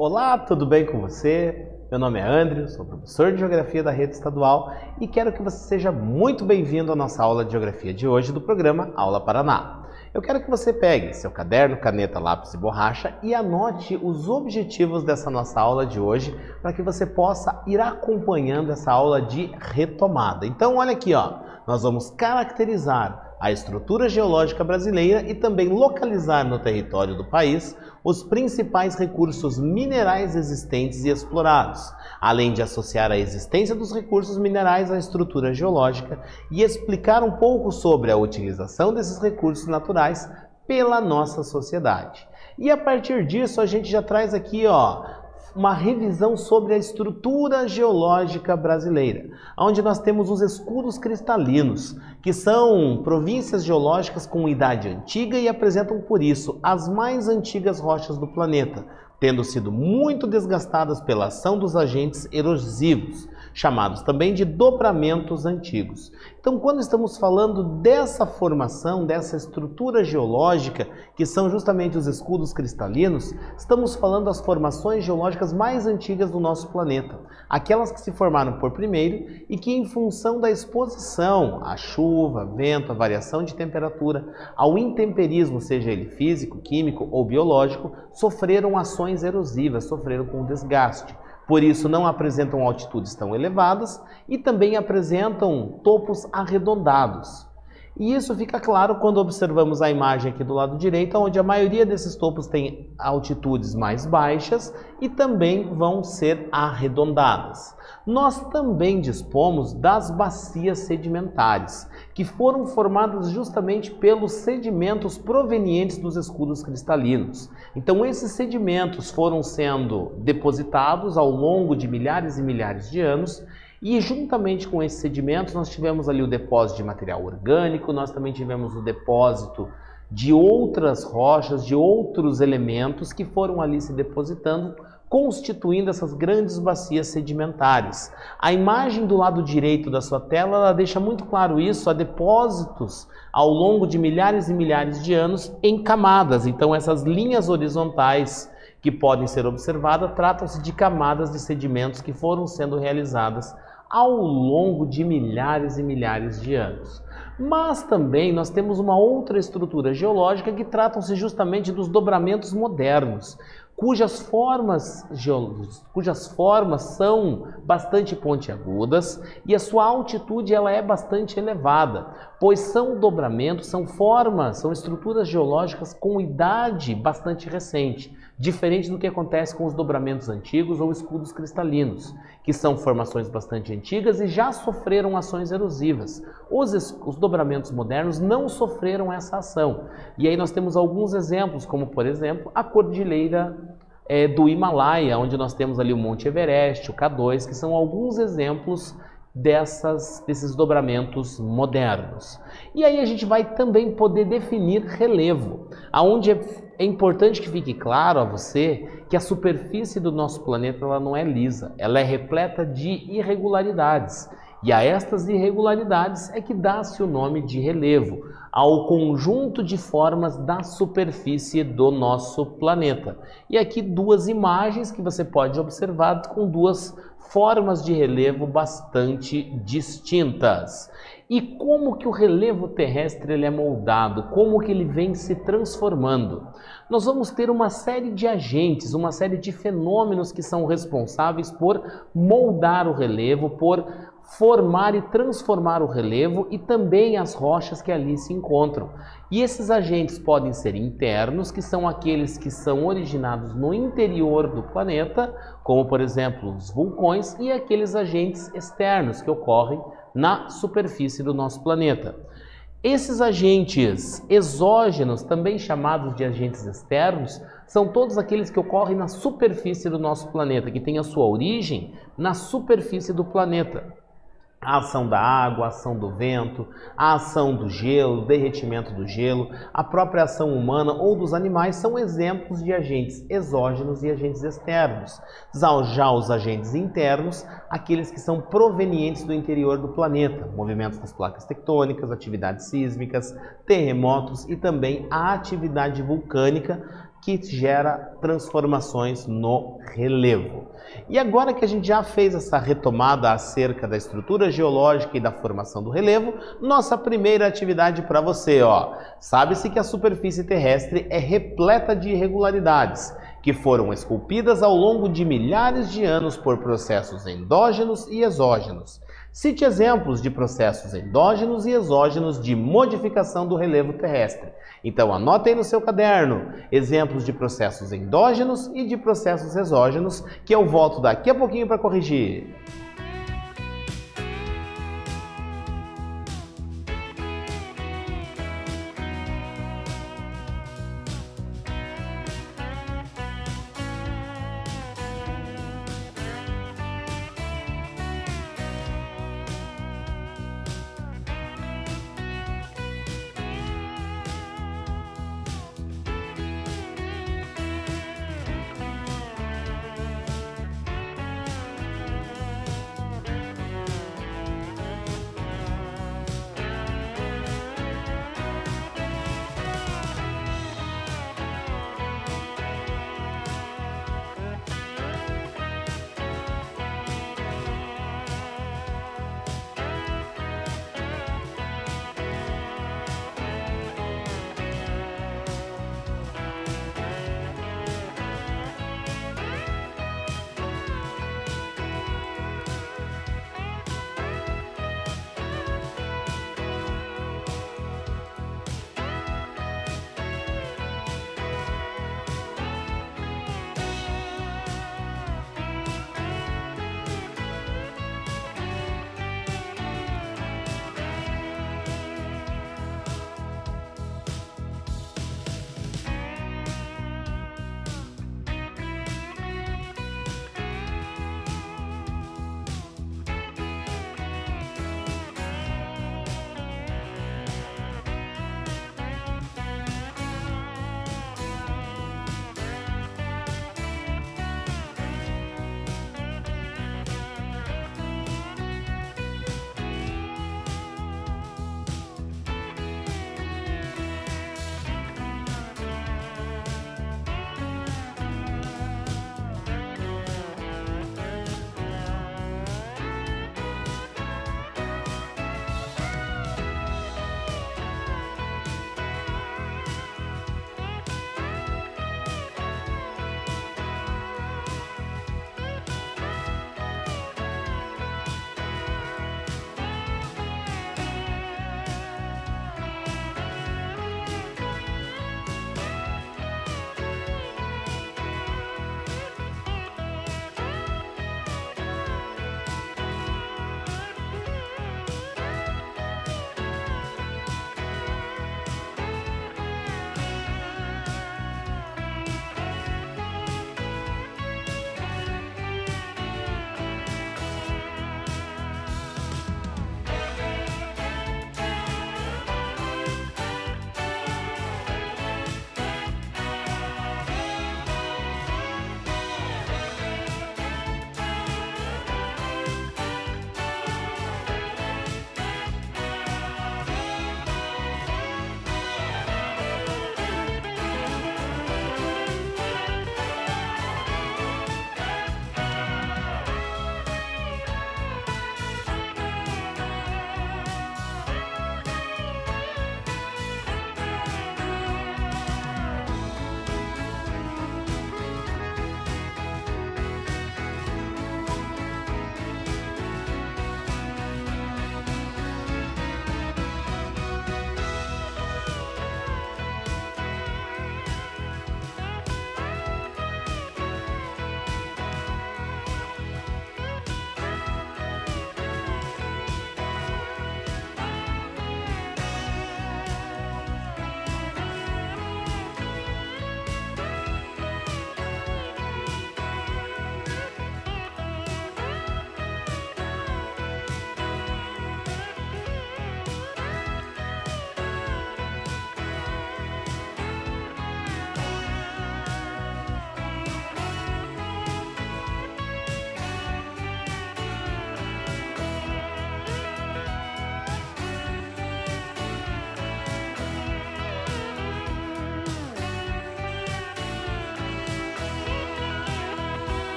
Olá, tudo bem com você? Meu nome é André, sou professor de Geografia da Rede Estadual e quero que você seja muito bem-vindo à nossa aula de Geografia de hoje do programa Aula Paraná. Eu quero que você pegue seu caderno, caneta, lápis e borracha e anote os objetivos dessa nossa aula de hoje para que você possa ir acompanhando essa aula de retomada. Então, olha aqui, nós vamos caracterizar a estrutura geológica brasileira e também localizar no território do país os principais recursos minerais existentes e explorados, além de associar a existência dos recursos minerais à estrutura geológica e explicar um pouco sobre a utilização desses recursos naturais pela nossa sociedade. E a partir disso a gente já traz aqui, uma revisão sobre a estrutura geológica brasileira, onde nós temos os escudos cristalinos, que são províncias geológicas com idade antiga e apresentam, por isso, as mais antigas rochas do planeta, tendo sido muito desgastadas pela ação dos agentes erosivos, chamados também de dobramentos antigos. Então, quando estamos falando dessa formação, dessa estrutura geológica, que são justamente os escudos cristalinos, estamos falando das formações geológicas mais antigas do nosso planeta, aquelas que se formaram por primeiro e que, em função da exposição à chuva, vento, à variação de temperatura, ao intemperismo, seja ele físico, químico ou biológico, sofreram ações erosivas, sofreram com desgaste. Por isso não apresentam altitudes tão elevadas e também apresentam topos arredondados. E isso fica claro quando observamos a imagem aqui do lado direito, onde a maioria desses topos tem altitudes mais baixas e também vão ser arredondadas. Nós também dispomos das bacias sedimentares, que foram formadas justamente pelos sedimentos provenientes dos escudos cristalinos. Então esses sedimentos foram sendo depositados ao longo de milhares e milhares de anos e juntamente com esses sedimentos nós tivemos ali o depósito de material orgânico, nós também tivemos o depósito de outras rochas, de outros elementos que foram ali se depositando, constituindo essas grandes bacias sedimentares. A imagem do lado direito da sua tela, ela deixa muito claro isso, há depósitos ao longo de milhares e milhares de anos em camadas. Então essas linhas horizontais que podem ser observadas tratam-se de camadas de sedimentos que foram sendo realizadas ao longo de milhares e milhares de anos. Mas também nós temos uma outra estrutura geológica que tratam-se justamente dos dobramentos modernos, cujas formas são bastante pontiagudas e a sua altitude ela é bastante elevada, pois são dobramentos, são estruturas geológicas com idade bastante recente, diferente do que acontece com os dobramentos antigos ou escudos cristalinos, que são formações bastante antigas e já sofreram ações erosivas. Os dobramentos modernos não sofreram essa ação. E aí nós temos alguns exemplos, como por exemplo a Cordilheira do Himalaia, onde nós temos ali o Monte Everest, o K2, que são alguns exemplos desses dobramentos modernos. E aí a gente vai também poder definir relevo, aonde é importante que fique claro a você que a superfície do nosso planeta ela não é lisa, ela é repleta de irregularidades. E a estas irregularidades é que dá-se o nome de relevo, ao conjunto de formas da superfície do nosso planeta. E aqui duas imagens que você pode observar com duas formas de relevo bastante distintas. E como que o relevo terrestre ele é moldado? Como que ele vem se transformando? Nós vamos ter uma série de agentes, uma série de fenômenos que são responsáveis por moldar o relevo, por formar e transformar o relevo e também as rochas que ali se encontram. E esses agentes podem ser internos, que são aqueles que são originados no interior do planeta, como por exemplo os vulcões, e aqueles agentes externos que ocorrem na superfície do nosso planeta. Esses agentes exógenos, também chamados de agentes externos, são todos aqueles que ocorrem na superfície do nosso planeta, que têm a sua origem na superfície do planeta. A ação da água, a ação do vento, a ação do gelo, o derretimento do gelo, a própria ação humana ou dos animais são exemplos de agentes exógenos e agentes externos. Já os agentes internos, aqueles que são provenientes do interior do planeta, movimentos das placas tectônicas, atividades sísmicas, terremotos e também a atividade vulcânica, que gera transformações no relevo. E agora que a gente já fez essa retomada acerca da estrutura geológica e da formação do relevo, nossa primeira atividade para você, ó. Sabe-se que a superfície terrestre é repleta de irregularidades, que foram esculpidas ao longo de milhares de anos por processos endógenos e exógenos. Cite exemplos de processos endógenos e exógenos de modificação do relevo terrestre. Então anote aí no seu caderno exemplos de processos endógenos e de processos exógenos, que eu volto daqui a pouquinho para corrigir.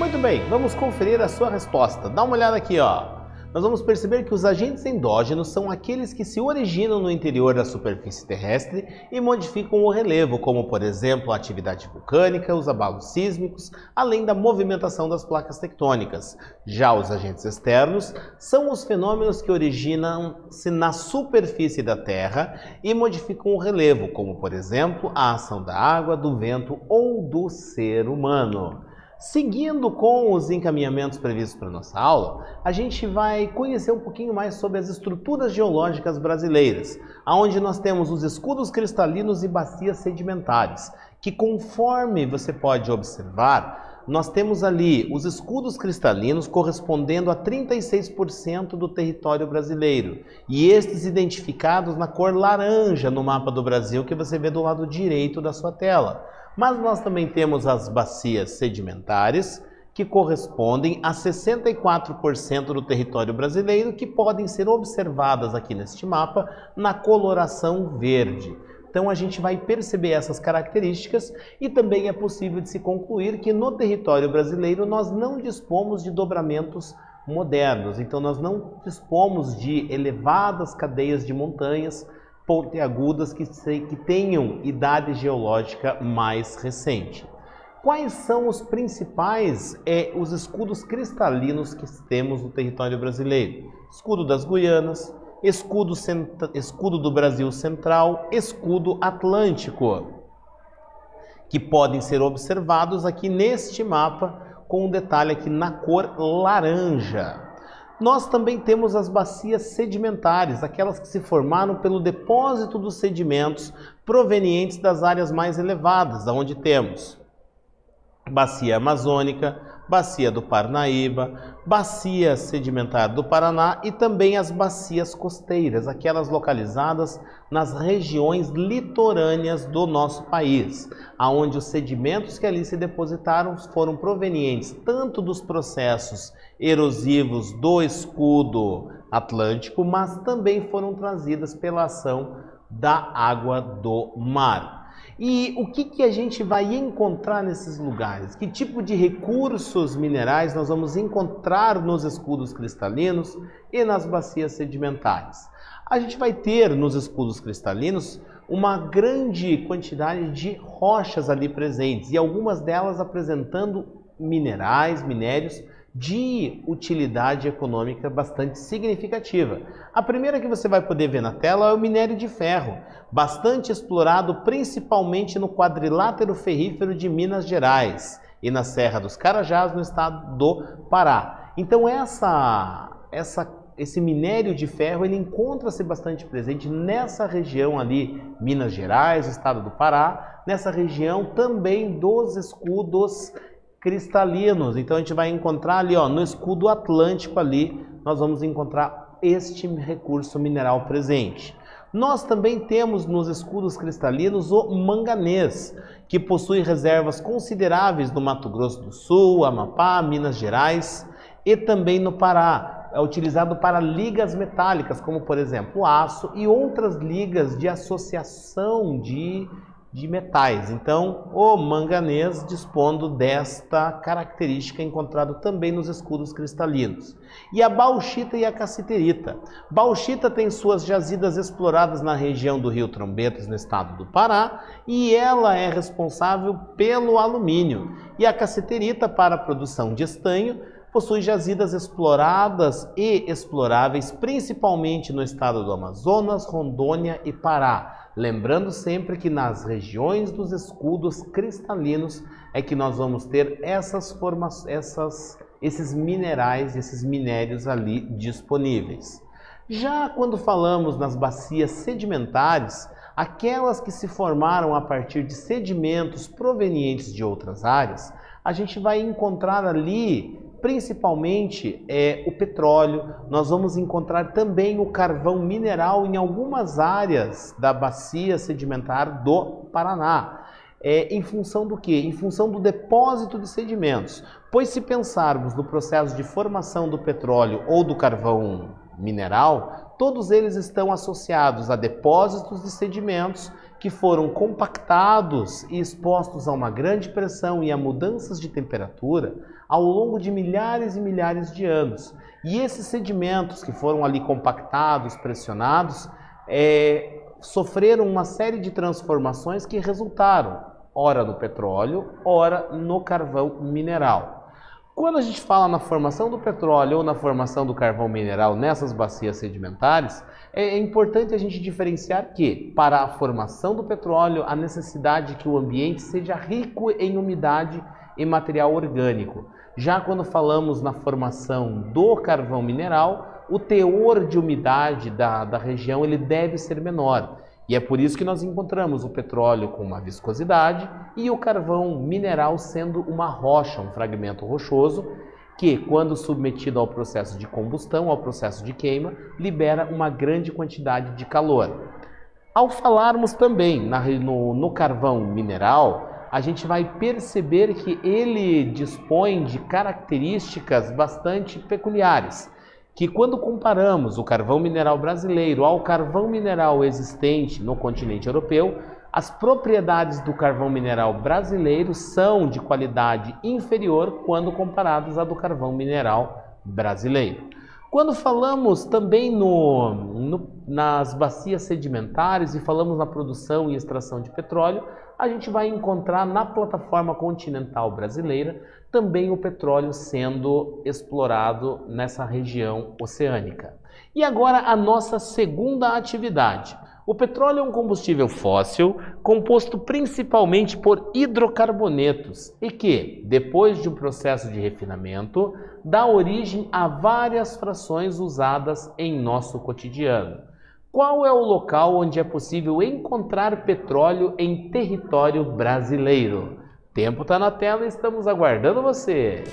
Muito bem, vamos conferir a sua resposta. Dá uma olhada aqui, ó. Nós vamos perceber que os agentes endógenos são aqueles que se originam no interior da superfície terrestre e modificam o relevo, como, por exemplo, a atividade vulcânica, os abalos sísmicos, além da movimentação das placas tectônicas. Já os agentes externos são os fenômenos que originam-se na superfície da Terra e modificam o relevo, como, por exemplo, a ação da água, do vento ou do ser humano. Seguindo com os encaminhamentos previstos para a nossa aula, a gente vai conhecer um pouquinho mais sobre as estruturas geológicas brasileiras, onde nós temos os escudos cristalinos e bacias sedimentares, que conforme você pode observar, nós temos ali os escudos cristalinos correspondendo a 36% do território brasileiro, e estes identificados na cor laranja no mapa do Brasil que você vê do lado direito da sua tela. Mas nós também temos as bacias sedimentares, que correspondem a 64% do território brasileiro, que podem ser observadas aqui neste mapa na coloração verde. Então a gente vai perceber essas características e também é possível de se concluir que no território brasileiro nós não dispomos de dobramentos modernos. Então nós não dispomos de elevadas cadeias de montanhas pontiagudas que tenham idade geológica mais recente. Quais são os principais os escudos cristalinos que temos no território brasileiro? Escudo das Guianas, escudo do Brasil Central, escudo atlântico, que podem ser observados aqui neste mapa com um detalhe aqui na cor laranja. Nós também temos as bacias sedimentares, aquelas que se formaram pelo depósito dos sedimentos provenientes das áreas mais elevadas, onde temos bacia amazônica, bacia do Parnaíba, bacia sedimentar do Paraná e também as bacias costeiras, aquelas localizadas nas regiões litorâneas do nosso país, aonde os sedimentos que ali se depositaram foram provenientes tanto dos processos erosivos do escudo atlântico, mas também foram trazidas pela ação da água do mar. E o que a gente vai encontrar nesses lugares? Que tipo de recursos minerais nós vamos encontrar nos escudos cristalinos e nas bacias sedimentares? A gente vai ter nos escudos cristalinos uma grande quantidade de rochas ali presentes e algumas delas apresentando minérios de utilidade econômica bastante significativa. A primeira que você vai poder ver na tela é o minério de ferro, bastante explorado principalmente no quadrilátero ferrífero de Minas Gerais e na Serra dos Carajás, no estado do Pará. Então esse minério de ferro ele encontra-se bastante presente nessa região ali, Minas Gerais, estado do Pará, nessa região também dos escudos cristalinos. Então a gente vai encontrar ali, ó, no escudo atlântico ali, nós vamos encontrar este recurso mineral presente. Nós também temos nos escudos cristalinos o manganês, que possui reservas consideráveis no Mato Grosso do Sul, Amapá, Minas Gerais e também no Pará. É utilizado para ligas metálicas, como por exemplo o aço e outras ligas de associação de metais. Então, o manganês dispondo desta característica encontrado também nos escudos cristalinos. E a bauxita e a cassiterita. Bauxita tem suas jazidas exploradas na região do Rio Trombetas, no estado do Pará, e ela é responsável pelo alumínio. E a cassiterita, para a produção de estanho, possui jazidas exploradas e exploráveis principalmente no estado do Amazonas, Rondônia e Pará. Lembrando sempre que nas regiões dos escudos cristalinos é que nós vamos ter esses minerais, esses minérios ali disponíveis. Já quando falamos nas bacias sedimentares, aquelas que se formaram a partir de sedimentos provenientes de outras áreas, a gente vai encontrar ali principalmente o petróleo. Nós vamos encontrar também o carvão mineral em algumas áreas da bacia sedimentar do Paraná. Em função do quê? Em função do depósito de sedimentos. Pois se pensarmos no processo de formação do petróleo ou do carvão mineral, todos eles estão associados a depósitos de sedimentos que foram compactados e expostos a uma grande pressão e a mudanças de temperatura ao longo de milhares e milhares de anos. E esses sedimentos que foram ali compactados, pressionados, sofreram uma série de transformações que resultaram, ora no petróleo, ora no carvão mineral. Quando a gente fala na formação do petróleo ou na formação do carvão mineral nessas bacias sedimentares, é importante a gente diferenciar que, para a formação do petróleo, a necessidade que o ambiente seja rico em umidade e material orgânico. Já quando falamos na formação do carvão mineral, o teor de umidade da região ele deve ser menor. E é por isso que nós encontramos o petróleo com uma viscosidade e o carvão mineral sendo uma rocha, um fragmento rochoso, que, quando submetido ao processo de combustão, ao processo de queima, libera uma grande quantidade de calor. Ao falarmos também no carvão mineral, a gente vai perceber que ele dispõe de características bastante peculiares, que quando comparamos o carvão mineral brasileiro ao carvão mineral existente no continente europeu, as propriedades do carvão mineral brasileiro são de qualidade inferior quando comparadas à do carvão mineral brasileiro. Quando falamos também nas bacias sedimentares e falamos na produção e extração de petróleo, a gente vai encontrar na plataforma continental brasileira também o petróleo sendo explorado nessa região oceânica. E agora a nossa segunda atividade. O petróleo é um combustível fóssil composto principalmente por hidrocarbonetos e que, depois de um processo de refinamento, dá origem a várias frações usadas em nosso cotidiano. Qual é o local onde é possível encontrar petróleo em território brasileiro? O tempo está na tela e estamos aguardando você!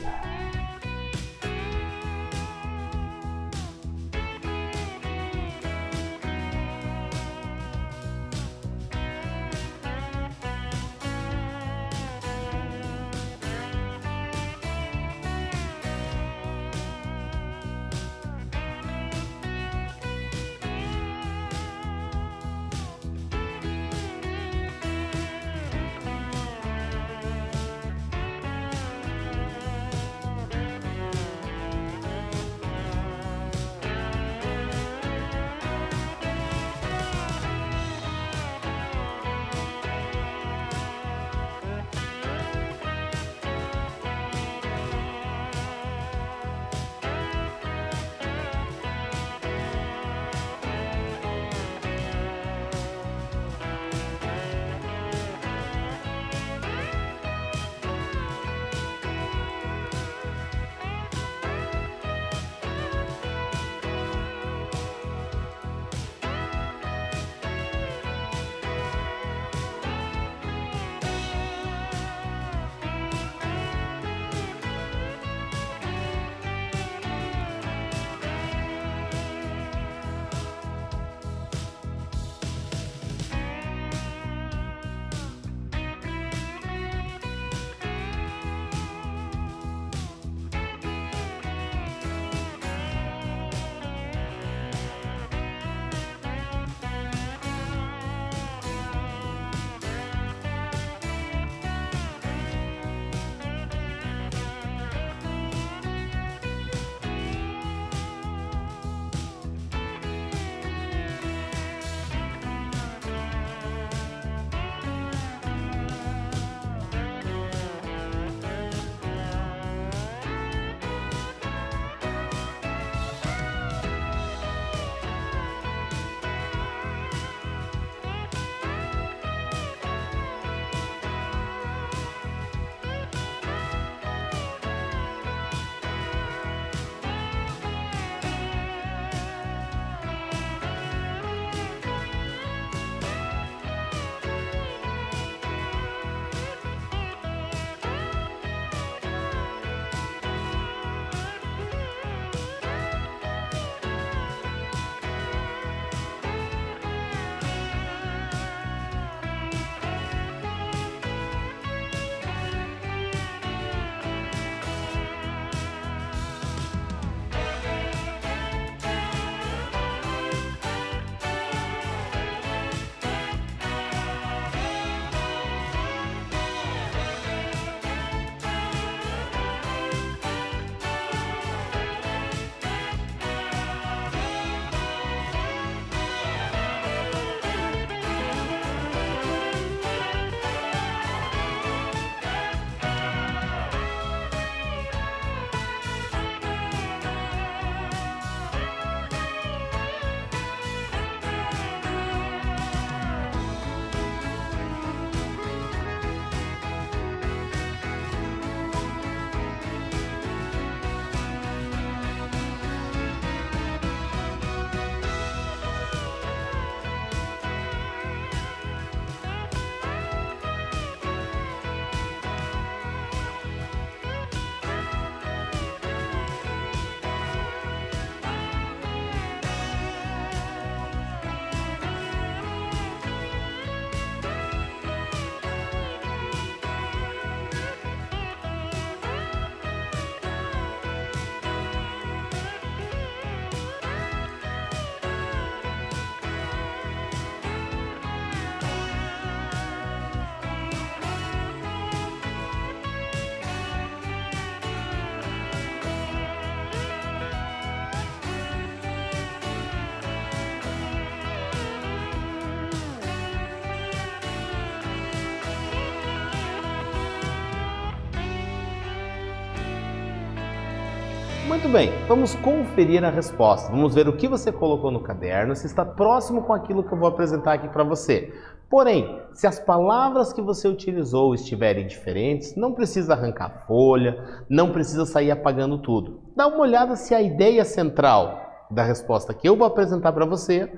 Muito bem, vamos conferir a resposta. Vamos ver o que você colocou no caderno, se está próximo com aquilo que eu vou apresentar aqui para você. Porém, se as palavras que você utilizou estiverem diferentes, não precisa arrancar folha, não precisa sair apagando tudo. Dá uma olhada se a ideia central da resposta que eu vou apresentar para você,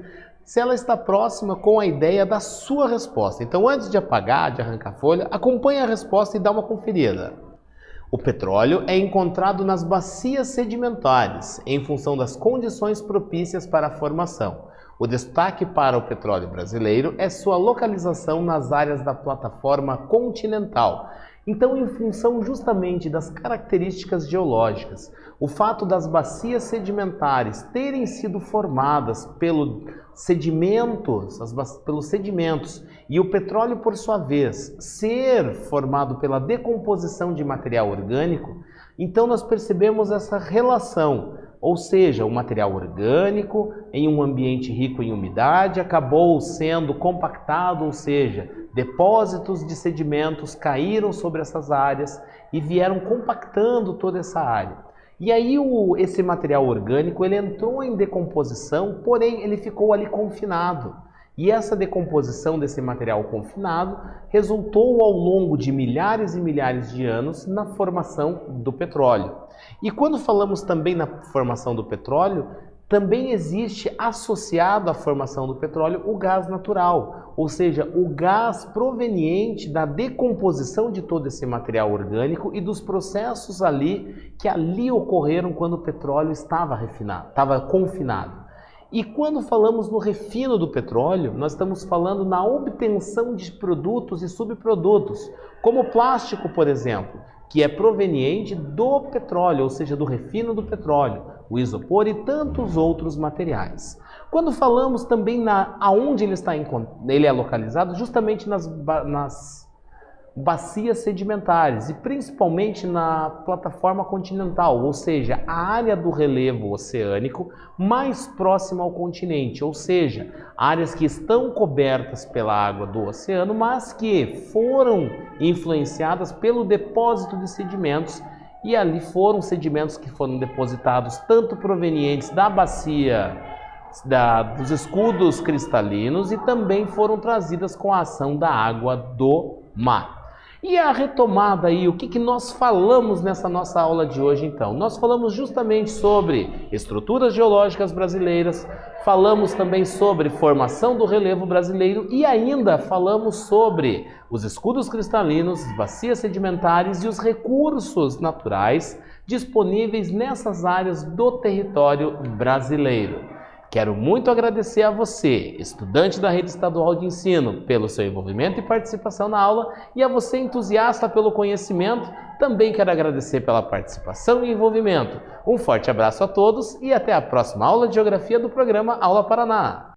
se ela está próxima com a ideia da sua resposta. Então, antes de apagar, de arrancar folha, acompanhe a resposta e dá uma conferida. O petróleo é encontrado nas bacias sedimentares, em função das condições propícias para a formação. O destaque para o petróleo brasileiro é sua localização nas áreas da plataforma continental. Então, em função justamente das características geológicas, o fato das bacias sedimentares terem sido formadas pelos sedimentos e o petróleo, por sua vez, ser formado pela decomposição de material orgânico, então nós percebemos essa relação. Ou seja, o material orgânico em um ambiente rico em umidade acabou sendo compactado, ou seja, depósitos de sedimentos caíram sobre essas áreas e vieram compactando toda essa área. E aí esse material orgânico ele entrou em decomposição, porém ele ficou ali confinado. E essa decomposição desse material confinado resultou ao longo de milhares e milhares de anos na formação do petróleo. E quando falamos também na formação do petróleo, também existe associado à formação do petróleo o gás natural, ou seja, o gás proveniente da decomposição de todo esse material orgânico e dos processos que ali ocorreram quando o petróleo estava confinado. E quando falamos no refino do petróleo, nós estamos falando na obtenção de produtos e subprodutos, como o plástico, por exemplo, que é proveniente do petróleo, ou seja, do refino do petróleo, o isopor e tantos outros materiais. Quando falamos também aonde ele é localizado, justamente nas bacias sedimentares e principalmente na plataforma continental, ou seja, a área do relevo oceânico mais próxima ao continente, ou seja, áreas que estão cobertas pela água do oceano, mas que foram influenciadas pelo depósito de sedimentos, e ali foram sedimentos que foram depositados tanto provenientes da bacia dos escudos cristalinos e também foram trazidas com a ação da água do mar. E a retomada aí, o que nós falamos nessa nossa aula de hoje então? Nós falamos justamente sobre estruturas geológicas brasileiras, falamos também sobre formação do relevo brasileiro e ainda falamos sobre os escudos cristalinos, as bacias sedimentares e os recursos naturais disponíveis nessas áreas do território brasileiro. Quero muito agradecer a você, estudante da Rede Estadual de Ensino, pelo seu envolvimento e participação na aula, e a você, entusiasta pelo conhecimento, também quero agradecer pela participação e envolvimento. Um forte abraço a todos e até a próxima aula de Geografia do programa Aula Paraná.